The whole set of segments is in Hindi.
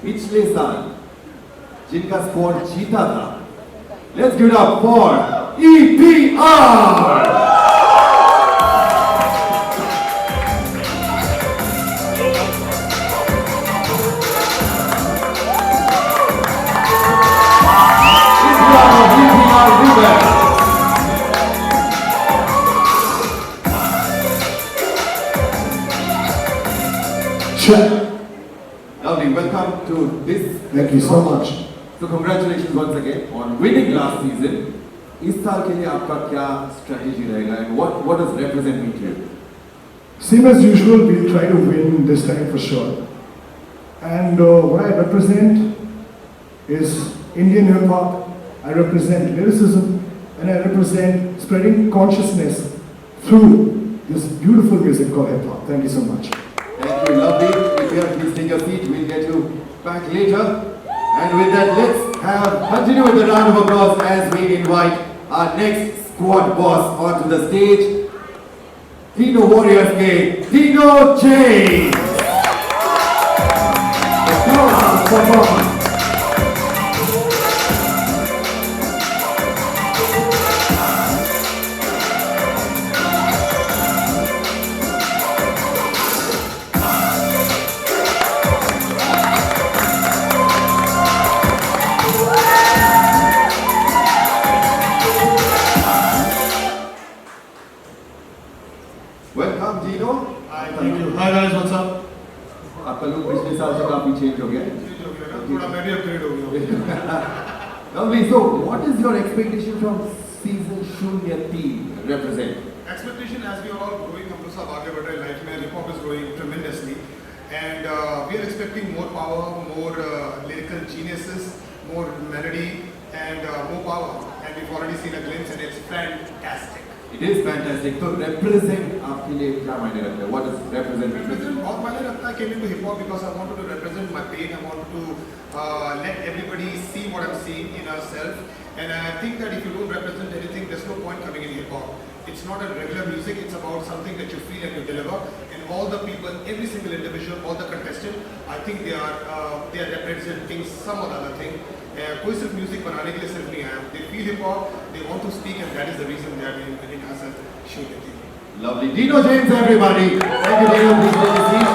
पिछले साल जिनका स्क्वाड जीता था, let's give it up for EPR। Lovely, welcome to this. Thank you so much. So congratulations once again on winning last season. इस साल के लिए आपका क्या strategy रहेगा and what does represent mean to you? Same as usual, we'll try to win this time for sure. And what I represent is Indian hip hop. I represent lyricism, and I represent spreading consciousness through this beautiful music called hip hop. Thank you so much. Thank you, lovely. If you have, please take your seat. We'll get you back later. And with that, let's continue with the round of applause as we invite our next squad boss onto the stage. Dino Warriors के Dino James. The powerhouse performance. Welcome, Dino. Hi, thank you. Hi guys, what's up? आपका लुक पिछले साल से काफी चेंज हो गया है. थोड़ा मैं भी अपग्रेड हो गया. Lovely. So, what is your expectation from season शून्य 3 represent? Expectation as we are all growing, हम लोग सब आगे बढ़ रहे हैं life में. Hip hop is growing tremendously, and we are expecting more power, more lyrical geniuses, more melody, and more power. And we've already seen a glimpse, and it's fantastic. It is fantastic. So, represent आपके लिए क्या मायने रखता है? What does represent mean? Represent बहुत मायने रखता है. I came into hip hop because I wanted to represent my pain. I wanted to let everybody see what I'm seeing in ourselves. And I think that if you don't represent anything, there's no point coming in hip hop. It's not a regular music. It's about something that you feel and you deliver. And all the people, every single individual, all the contestants, I think they are representing some or the other thing. कोई सिर्फ म्यूजिक बनाने के लिए सिर्फ नहीं आया. They feel hip hop. They want to speak, and that is the reason they are in Hassan Shooting. Lovely. Dino James, everybody. Thank you, Dino. Please take a seat.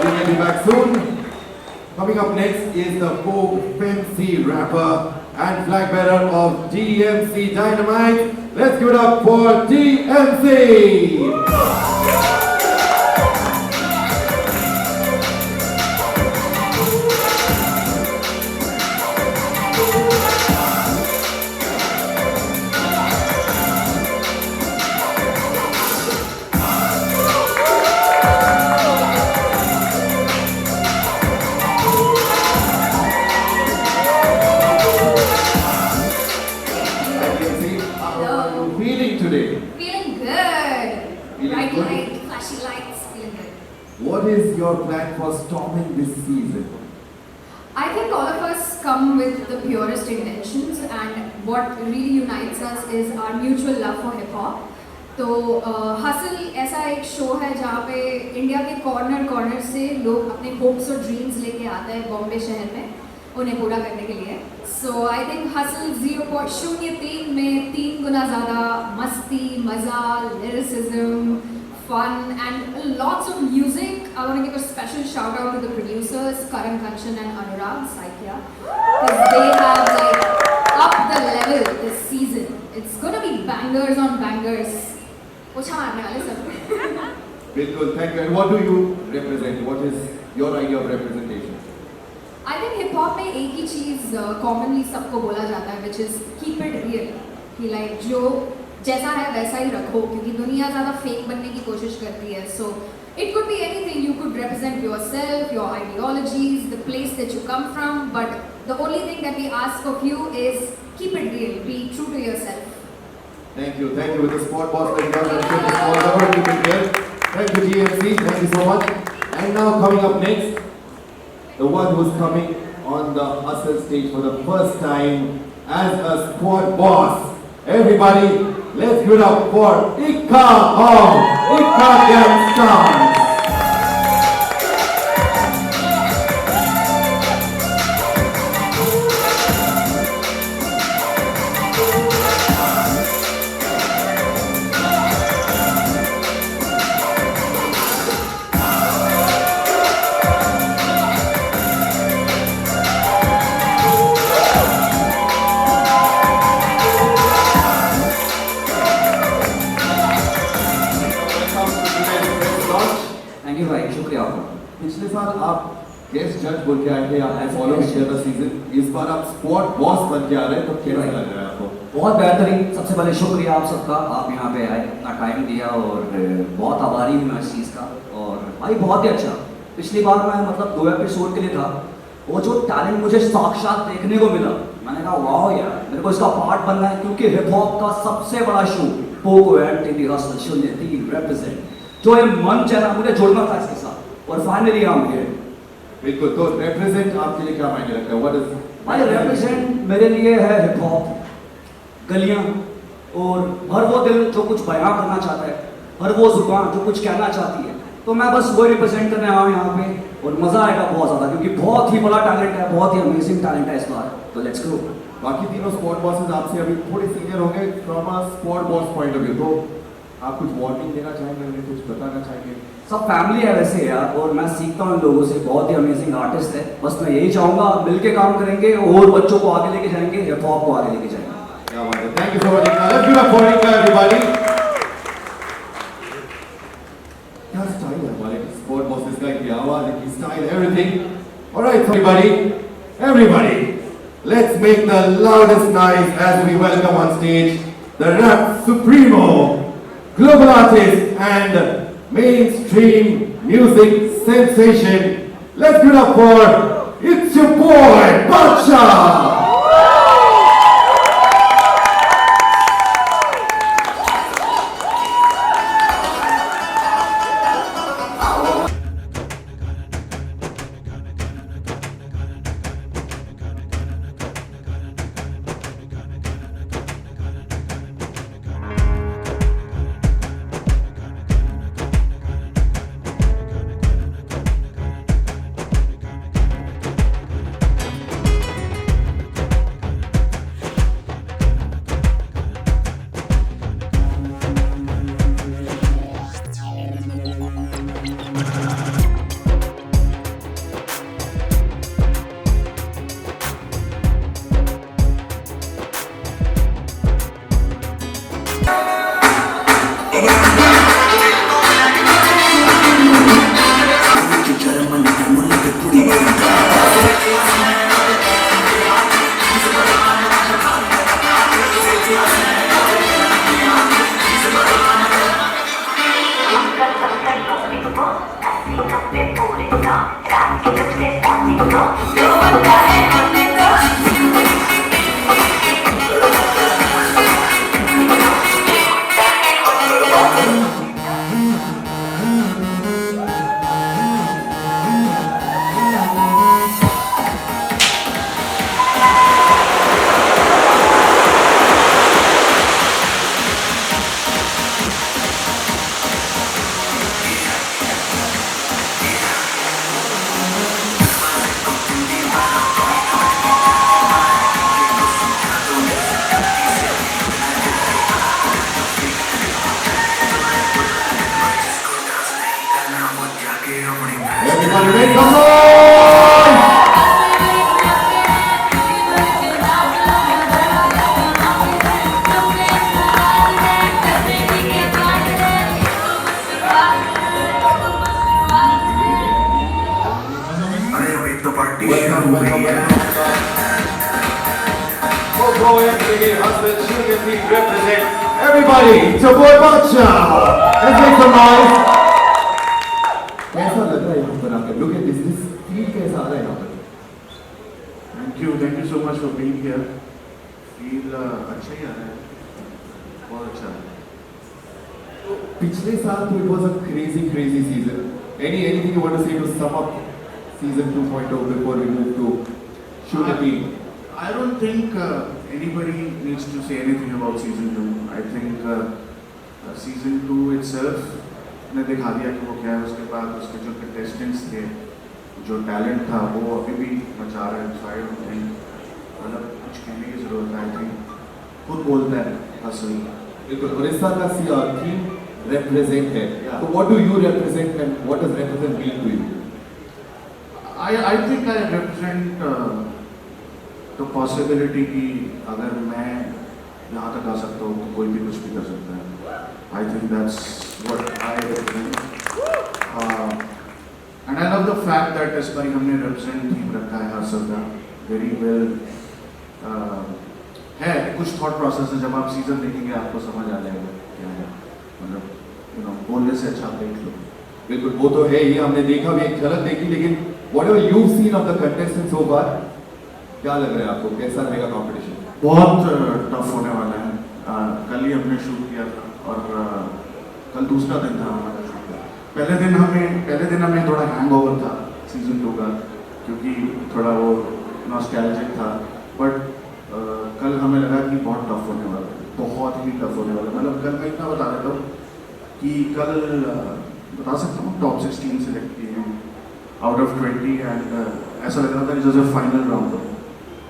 We will be back soon. Coming up next is the folk fancy rapper and flag bearer of DMC Dynamite. Let's give it up for DMC. What is your plan for storming this season? I think all of us come with the purest intentions, and what really unites us is our mutual love for hip hop. तो हसल ऐसा एक शो है जहाँ पे इंडिया के कॉर्नर से लोग अपने होप्स और ड्रीम्स लेके आते हैं बॉम्बे शहर में उन्हें पूरा करने के लिए. सो आई थिंक हसल 0.03 में 3 गुना ज़्यादा मस्ती, मज़ा, lyricism, fun, and lots of music. I want to give a special shout out to the producers Karan Kanchan and Anurag Saikia, because they have like up the level this season. It's gonna be bangers on bangers. Pocha marne wale sab. Bilkul, thank you. And what do you represent? What is your idea of representation? I think hip hop में एक ही चीज़ commonly सबको बोला जाता है, which is keep it real. कि like जो जैसा है वैसा ही रखो, क्योंकि दुनिया ज़्यादा फेक बनने की कोशिश करती है. So it could be anything. You could represent yourself, your ideologies, the place that you come from, but the only thing that we ask of you is keep it real, be true to yourself. Thank you. With the sport boss, keep it real. Thank you, GMC. Thank you so much. And now coming up next, the one who's coming on the hustle stage for the first time as a squad boss. Everybody, let's give it up for Ika of Ika Gang Stars. Thank you भाई, शुक्रिया आपका। पिछले साल आप गेस्ट जज बोल के आए थे, आप फॉलो किया था सीजन, इस बार आप स्क्वाड बॉस बन के आ रहे हैं, तो कैसा लग रहा है आपको? बहुत बेहतरीन। सबसे पहले शुक्रिया आप सबका, आप यहाँ पे आए, इतना टाइम दिया, और बहुत आभारी हूँ मैं इस चीज़ का। और भाई बहुत ही अच्छा, पिछली बार मैं मतलब 2 एपिसोड के लिए था, वो जो टैलेंट मुझे साक्षात देखने को मिला, मैंने कहा वाह यार, मेरे को इसका पार्ट बनना है, क्योंकि हिप हॉप का सबसे बड़ा show Pogo and TV hustle 03 represent, जो ये मंच है ना, मुझे जुड़ना था इसके साथ, और फाइनली हम हियर। बिल्कुल, तो रिप्रेजेंट आपके लिए क्या मायने रखता है? व्हाट इज भाई रिप्रेजेंट मेरे लिए है हिप हॉप, गलियां, और हर वो दिल जो कुछ बयां करना चाहता है, हर वो जुबान जो कुछ कहना चाहती है, तो मैं बस वो रिप्रेजेंट करने आया हूँ यहाँ पे, और मजा आएगा बहुत ज़्यादा, क्योंकि बहुत ही बड़ा टैलेंट है, बहुत ही अमेजिंग टैलेंट है इस बार, तो लेट्स गो। बाकी तीनों स्क्वाड बॉसेस आपसे अभी थोड़े सीनियर होंगे from a squad boss point of view, तो आप कुछ वार्निंग देना चाहेंगे, उन्हें कुछ बताना चाहेंगे? सब फैमिली है वैसे यार, और मैं सीखता हूँ इन लोगों से, बहुत ही अमेजिंग आर्टिस्ट है, बस मैं यही चाहूँगा मिलके काम करेंगे और बच्चों को आगे लेके जाएंगे, हिप हॉप को आगे लेके जाएंगे। क्या बात है, thank you so much. Let's give a for इनका एवरीबॉडी। क्या स्टाइल है हमारे स्क्वाड बॉसेस का, की आवाज, की style, everything. Alright everybody, let's make the loudest noise as we welcome on stage the rap supremo, global artist and mainstream music sensation. Let's give it up for It's Your Boy Bacha. Everybody make some noise! Pogo and Biggie Husband Junior Team represent everybody. It's your boy Bacha. Let's make some noise. कैसा लग रहा है यहाँ पर आकर? Look at this feel कैसा आ रहा है यहाँ पर? Thank you so much for being here. Feel अच्छा ही आ रहा है, बहुत अच्छा है। पिछले साल तो it was a crazy season. Anything you want to say to sum up season 2.0 before we move to shoot the team? I don't think anybody needs to say anything about season 2. I think season 2 itself ने दिखा दिया कि वो क्या है। उसके बाद उसके जो कंटेस्टेंट्स थे, जो टैलेंट था, वो अभी भी मचा रहे हैं। So I don't think मतलब कुछ कहने की जरूरत है। I think खुद बोलता है हसल। बिल्कुल। और इस साल का थीम represent है। So what do you represent and what does represent mean to you? I think I represent the possibility कि अगर मैं यहाँ तक आ सकता हूँ तो कोई भी कुछ भी कर सकता है। I think that's what I represent. fact that इस बार हमने represent team रखा है हर सब का very well है कुछ thought process है, जब आप season देखेंगे आपको समझ आ जाएगा क्या है, मतलब बोलने से अच्छा देख लो। बिल्कुल, वो तो है ही, हमने देखा भी, एक झलक देखी, लेकिन whatever you've seen of the contestants so far, क्या लग रहा है आपको, कैसा रहेगा कंपटीशन? बहुत टफ होने वाला है। कल ही हमने शूट किया था और कल दूसरा दिन था हमारा शूट का। पहले दिन हमें थोड़ा हैंगओवर था सीजन 2 का, क्योंकि थोड़ा वो नॉस्टैल्जिक था, बट कल हमें लगा कि बहुत टफ होने वाला है, बहुत ही टफ होने वाला है। मतलब कल मैं इतना बता देता हूँ कि कल बता सकता हूँ टॉप 16 सेलेक्ट किए हैं आउट ऑफ 20 एंड ऐसा लग रहा था कि जैसे फाइनल राउंड हो,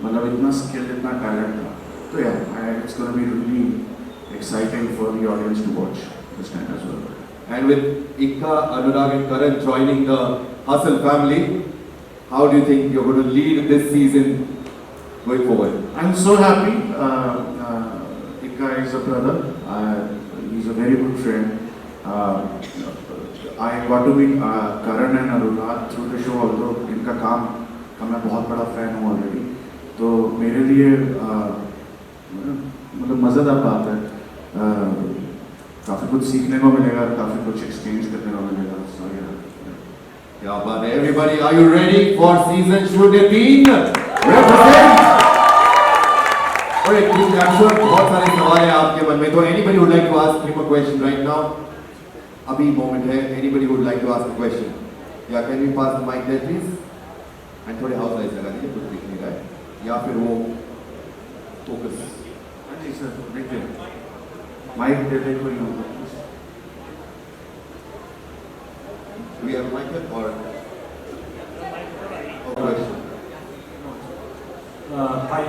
मतलब इतना स्किल, इतना टैलेंट था। तो यार it's gonna be really exciting for the audience to watch this time as well. And with Ikka, Anurag and Karan joining the Hustle family, how do you think you're going to lead this season going forward? I'm so happy. Ikka is a brother. He's a very good friend. I got to meet Karan and Anurag through the show, although इनका काम का मैं बहुत बड़ा फैन हूँ ऑलरेडी। तो मेरे लिए मतलब मज़ेदार बात है, काफ़ी कुछ सीखने को मिलेगा, काफ़ी कुछ एक्सचेंज करने को मिलेगा। So yeah. क्या बात है, everybody, are you ready for season shoot 18? Represent! और एक I'm sure बहुत सारे सवाल हैं आपके मन में, तो anybody would like to ask him a question right now? अभी moment है, anybody would like to ask a question? Yeah, can we pass the mic there please? And थोड़े house lights लगा दीजिए, कुछ दिख नहीं रहा है, या फिर वो focus. हाँ जी सर, देखिए माइक दे दे कोई हो। Do we have a mic or question? Hi,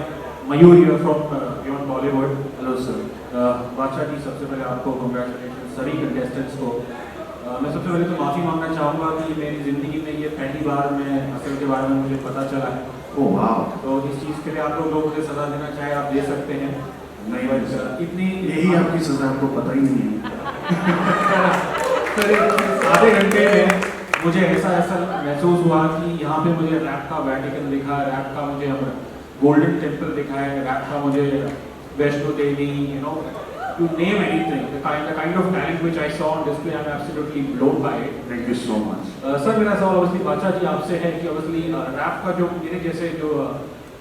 Mayur here from Beyond Bollywood. Hello sir. Badshah ji, सबसे पहले आपको कंग्रेचुलेशन सभी कंटेस्टेंट्स को। मैं सबसे पहले तो माफ़ी मांगना चाहूँगा कि मेरी ज़िंदगी में ये पहली बार मैं हसल के बारे में मुझे पता चला है। ओह वाह। तो इस चीज़ के लिए आप लोग मुझे सज़ा देना चाहे आप दे सकते हैं। नहीं बट इतनी यही आपकी सज़ा, आपको पता ही नहीं है। सर आधे घंटे में मुझे ऐसा महसूस हुआ कि यहाँ पे मुझे रैप का वैटिकन दिखा, रैप का मुझे गोल्डन टेम्पल दिखा है, रैप का मुझे Vaishno Devi, you name anything, the kind of talent which I saw on display, I'm absolutely blown by it. Thank you so much. Sir मेरा सवाल ऑब्वियसली बादशाह जी आपसे है कि ऑब्वियसली रैप का जो मेरे जैसे जो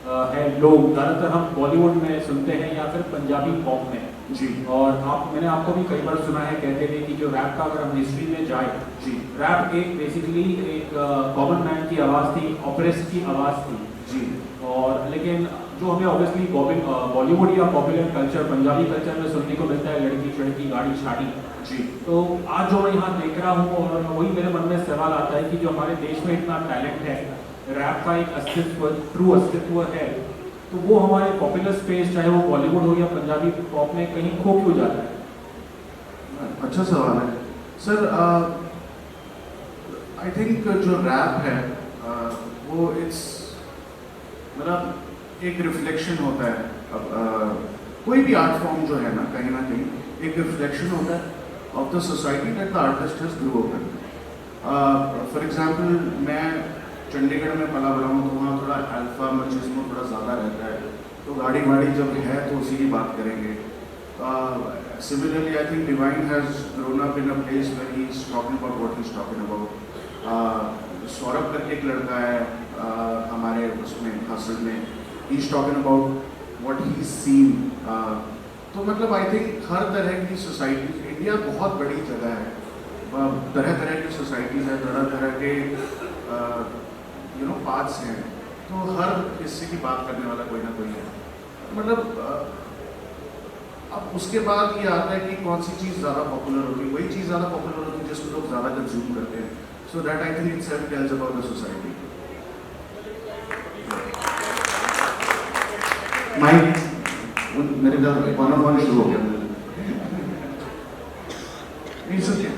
है लोग ज़्यादातर हम बॉलीवुड में सुनते हैं या फिर पंजाबी पॉप में जी। और मैंने आपको भी कई बार सुना है कहते थे कि जो रैप का अगर हम हिस्ट्री में जाए जी, रैप एक बेसिकली एक कॉमन मैन की आवाज़ थी, ऑपरेस्ट की आवाज़ थी जी। और लेकिन जो हमें ऑब्वियसली बॉलीवुड या पॉपुलर कल्चर पंजाबी कल्चर में सुनने को मिलता है लड़की चड़की गाड़ी शाड़ी जी। तो आज जो मैं यहाँ देख रहा हूँ और वही मेरे मन में सवाल आता है कि जो हमारे देश में इतना टैलेंट है, रैप का एक अस्तित्व, ट्रू अस्तित्व है, तो वो हमारे पॉपुलर स्पेस चाहे वो बॉलीवुड हो या पंजाबी पॉप में कहीं खो क्यों जाता है? अच्छा सवाल है सर। आई थिंक जो रैप है वो इट्स मतलब एक रिफ्लेक्शन होता है। अब कोई भी आर्ट फॉर्म जो है ना कहीं एक रिफ्लेक्शन होता है of the society that the artist has grow up in. For example मैं चंडीगढ़ में पला बड़ा हूँ, तो वहाँ थोड़ा अल्फा मचिज्म थोड़ा ज़्यादा रहता है, तो गाड़ी वाड़ी जब है तो उसी की बात करेंगे। Similarly I think Divine has grown up in a place where he is talking about what he is talking about. Saurabh करके एक लड़का है हमारे उसमें हसल में, he is talking about what he seen. तो मतलब आई थिंक हर तरह की सोसाइटी, इंडिया बहुत बड़ी जगह है, तरह तरह की सोसाइटीज़ है, तरह तरह के पाथ्स हैं, तो हर हिस्से की बात करने वाला कोई ना कोई है। मतलब अब उसके बाद ये आता है कि कौन सी चीज़ ज़्यादा पॉपुलर होती है, वही चीज़ ज़्यादा पॉपुलर होती है जिसको लोग ज़्यादा कंज्यूम करते हैं। So that I think itself tells about the society. Mike मेरे घर वन शुरू हो गया। नहीं सुनिए,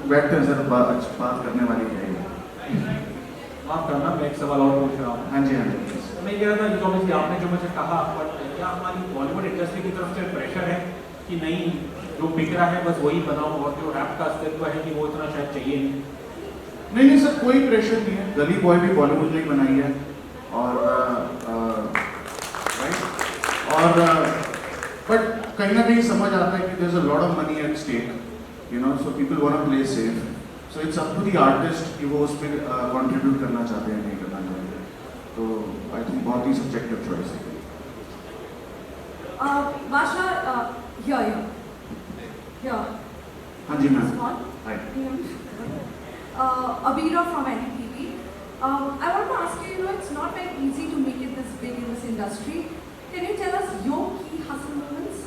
बैठते हैं सर, बात करने वाली है। माफ करना, मैं एक सवाल और पूछ रहा हूँ। हाँ जी हाँ जी। मैं कह रहा था कि ऑब्वियसली आपने जो मुझे कहा, बट क्या हमारी बॉलीवुड इंडस्ट्री की तरफ से प्रेशर है कि नहीं जो बिक रहा है बस वही बनाओ, और जो रैप का अस्तित्व है कि वो इतना शायद चाहिए नहीं। नहीं सर, कोई प्रेशर नहीं है। गली बॉय भी बॉलीवुड ने ही बनाई है, और राइट, और बट कहीं ना कहीं समझ आता है कि there is a lot of money at stake, you know, so people want to play safe, so it's up to the artist कि वो उस पर कंट्रीब्यूट करना चाहते हैं नहीं करना चाहते। तो आई थिंक बहुत ही सब्जेक्टिव चॉइस है। Basha, here. हाँ जी ma'am. Small. Hi. Abira from NDTV. I want to ask you, you know, it's not very easy to make it this big in this industry. Can you tell us your key hustle moments?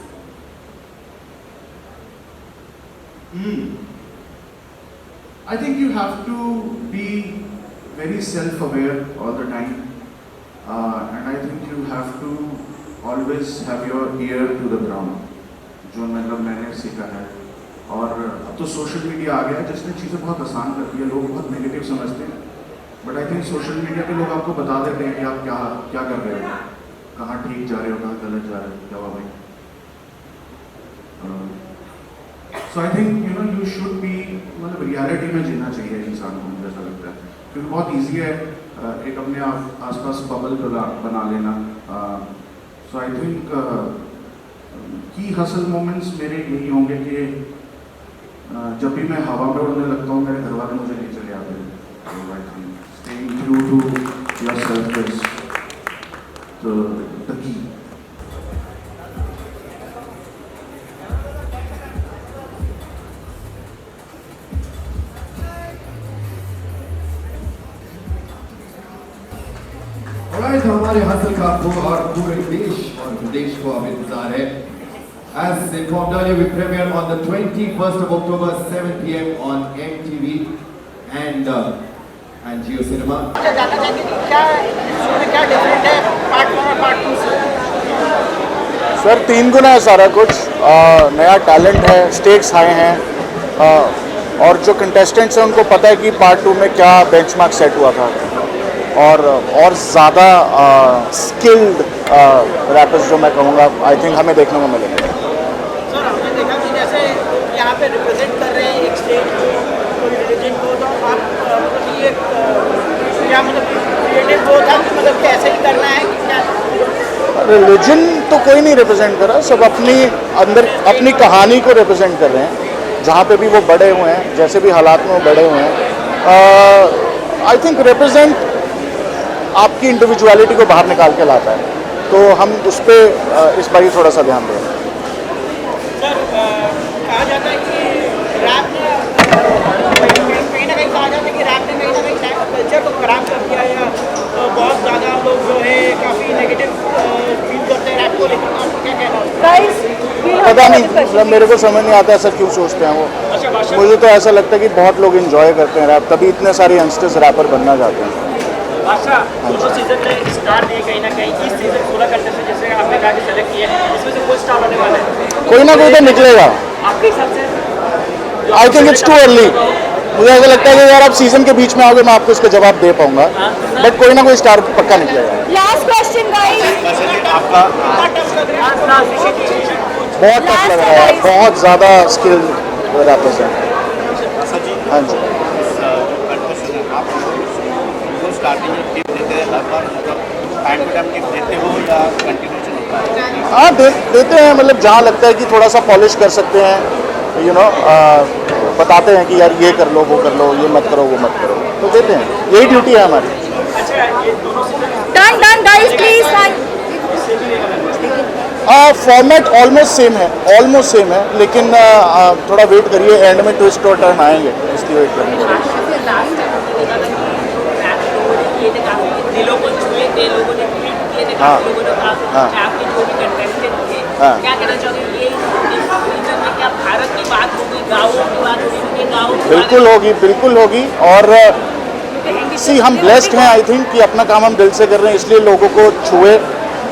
I think you have to be very self-aware all the time, and I think you have to always have your ear to the ground, जो मतलब मैंने सीखा है। और अब तो सोशल मीडिया आ गया है जिसने चीज़ें बहुत आसान कर दी है। लोग बहुत नेगेटिव समझते हैं, but I think social media पे लोग आपको बता देते हैं कि आप क्या कर रहे हो, कहाँ ठीक जा रहे हो, कहाँ गलत जा रहे हो, क्या हुआ भाई। So I think you know you should be, मतलब रियलिटी में जीना चाहिए इंसान को, मुझे ऐसा लगता है, क्योंकि बहुत ईजी है एक अपने आसपास बबल बना लेना। सो आई थिंक की हसल मोमेंट्स मेरे यही होंगे कि जब भी मैं हवा में उड़ने लगता हूँ मेरे घर वाले मुझे नहीं चले आते हैं। तो I think staying true to yourself is the key. Alright, हमारे हसल का और पूरे देश और विदेश को अब इंतजार है। As informed earlier, we premiere on the 21st of October, 7 p.m. on MTV and Jio Cinema. जानना चाहेंगे कि क्या डिफरेंट है पार्ट 1 और पार्ट 2 से? सर 3 गुना है सारा कुछ, नया टैलेंट है, स्टेक्स हाई हैं, और जो कंटेस्टेंट्स हैं उनको पता है कि पार्ट 2 में क्या बेंचमार्क सेट हुआ था, और ज़्यादा स्किल्ड रैपर्स जो मैं कहूँगा आई थिंक हमें देखने को मिलेंगे। सर हमने देखा कि जैसे यहाँ पे रिप्रेजेंट कर रहे हैं एक स्टेट को, कोई रिलीजन को, तो आप मतलब ये क्या मतलब क्रिएटिव वो था कि मतलब कैसे ही करना है कि क्या? रिलीजन तो कोई नहीं रिप्रेजेंट कर रहा, सब अपनी अंदर अपनी कहानी को रिप्रेजेंट कर रहे हैं, जहाँ पे भी वो बड़े हुए हैं, जैसे भी हालात में वो बड़े हुए हैं। आई थिंक रिप्रेजेंट आपकी इंडिविजुअलिटी को बाहर निकाल के लाता है, तो हम उस पर इस बार ही थोड़ा सा ध्यान दें। सर कहा जाता है कि रैप ने कहीं ना कहीं कहा जाता है कि रैप ने कहीं ना कहीं कल्चर को खराब कर दिया, या बहुत ज़्यादा लोग जो है काफ़ी नेगेटिव फील करते हैं रैप को लेकर, आपको क्या कहना है? पता नहीं, मतलब मेरे को समझ नहीं आता ऐसा क्यों सोचते हैं वो। मुझे तो ऐसा लगता है कि बहुत लोग इन्जॉय करते हैं रैप, तभी इतने सारे यंगस्टर्स रैपर बनना चाहते हैं। अच्छा, दोनों सीजन में स्टार दिए कहीं ना कहीं, इस सीजन 16 कंटेस्टेंट जैसे आपने कहा कि सेलेक्ट किए, इसमें से कोई स्टार होने वाला है? कोई ना कोई तो निकलेगा। आपके हिसाब से? I think it's too early. मुझे ऐसा लगता है कि यार आप सीजन के बीच में आओगे मैं आपको इसका जवाब दे पाऊंगा, बट कोई ना कोई स्टार पक्का निकलेगा। Last question, guys. आपका बहुत टफ लग रहा है, बहुत ज़्यादा स्किल्ड रैपर्स हैं। हाँ जी, स्टार्टिंग में टिप देते हैं, हर बार मतलब टाइम टू टाइम टिप देते हो या कंटिन्यूशन होता है? हाँ देते हैं, मतलब जहाँ लगता है कि थोड़ा सा पॉलिश कर सकते हैं, यू नो, बताते हैं कि यार ये कर लो, वो कर लो, ये मत करो, वो मत करो, तो देते हैं, यही ड्यूटी है हमारी। Done, guys, please. Format almost same है, लेकिन थोड़ा वेट करिए, एंड में ट्विस्ट और टर्न आएंगे, इसलिए वेट करेंगे। दिलों को छुए थे, लोगों ने ट्वीट किए थे, लोगों ने कहा आपके जो भी कंटेस्टेंट थे, क्या कहना चाहोगे ये रीजन में? क्या भारत की बात होगी, गाँवों की बात होगी, गाँव बिल्कुल होगी, और सी हम ब्लेस्ड हैं आई थिंक कि अपना काम हम दिल से कर रहे हैं, इसलिए लोगों को छुए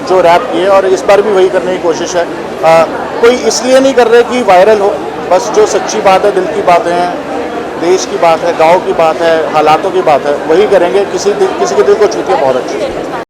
जो रैप किए, और इस बार भी वही करने की कोशिश है। कोई इसलिए नहीं कर रहे कि वायरल हो, बस जो सच्ची बात है, दिल की बातें हैं, देश की बात है, गांव की बात है, हालातों की बात है, वही करेंगे। किसी के दिल को छू के बहुत अच्छी